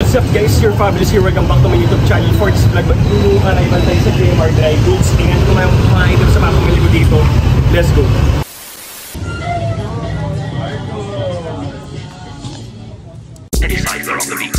What's up guys, your fabulous here. Welcome back to my YouTube channel. For this vlog, arrival tayo sa JMR Dry Goods. Tingnan ko mga items sa mga pamili ko dito. Let's go! The decipher of the week.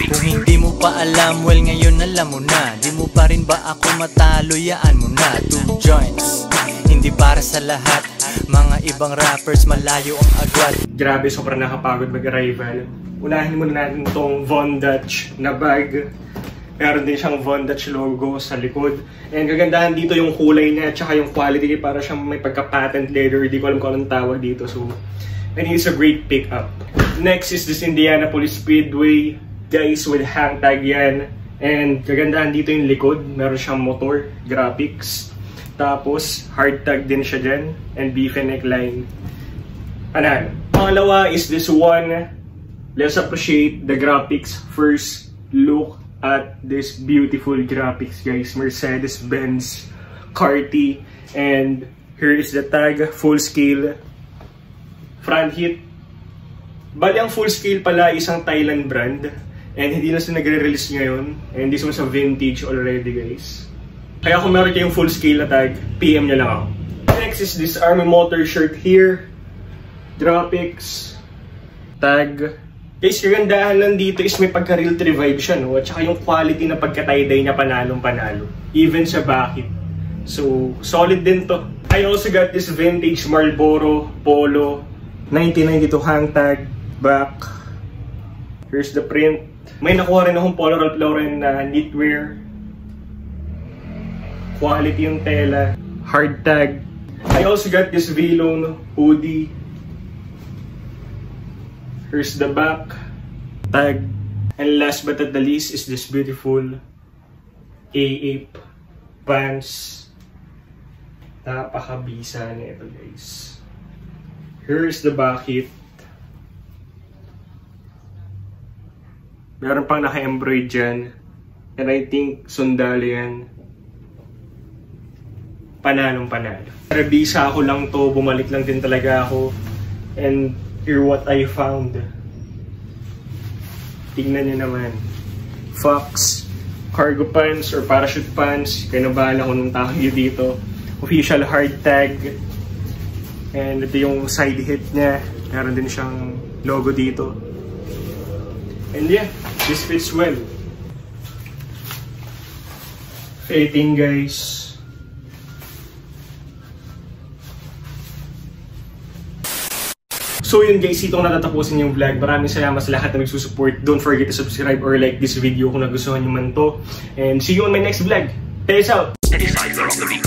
Kung hindi mo pa alam, well ngayon alam mo na. Di mo pa rin ba ako matalo, yaan mo na. 2 joints, hindi para sa lahat. Mga ibang rappers malayo ang agwat. Grabe, sobrang nakapagod mag-arrival. Unahin muna natin itong Von Dutch na bag. Meron din siyang Von Dutch logo sa likod. And kagandahan dito yung kulay niya at saka yung quality. Para siyang may pagka-patent leather. Hindi ko alam kung anong tawag dito. So, I think it's a great pick-up. Next is this Indianapolis Speedway. Guys, with hang tag yan. And kagandahan dito yung likod. Meron siyang motor, graphics. Tapos, hard tag din siya dyan. And beef and neckline. Anan. Pangalawa is this one. Let's appreciate the graphics. First, look at this beautiful graphics, guys. Mercedes-Benz Carti. And here is the tag, full scale. Front hit. Bali ang full scale pala isang Thailand brand. And hindi na sila nagre-release ngayon. And this one's a vintage already, guys. Kaya kung meron kayong full scale na tag, PM nyo lang ako. Next is this Army Motor shirt here. Graphics. Tag. Guys, kagandahan lang dito is may pagka-realty vibe siya, no? At saka yung quality na pagka-tie-dye niya panalong-panalo. Even sa bakit. So, solid din to. I also got this vintage Marlboro Polo 1992 hang tag, back. Here's the print. May nakuha rin akong Polo Ralph Lauren na knitwear. Quality yung tela. Hard tag. I also got this V-Lone hoodie. Here's the back. Tag. And last but not the least is this beautiful A-Ape pants. Napakabisa na ito, guys. Here's the bakit. Meron pang naka-embroid dyan. And I think sundalo yan. Panalong panalo. Rebisa ako lang to. Bumalik lang din talaga ako. And here what I found. Tingnan nyo naman. Fox cargo pants or parachute pants. Kaya nabahala ko nung tawag nyo dito. Official hard tag. And ito yung side hit niya. Meron din siyang logo dito. And yeah, this fits well. Fitting, guys. So yun guys, itong natatapusin yung vlog. Maraming salamat sa lahat na nagsusupport. Don't forget to subscribe or like this video kung nagustuhan nyo man to. And see you on my next vlog. Peace out! The decipher of the week.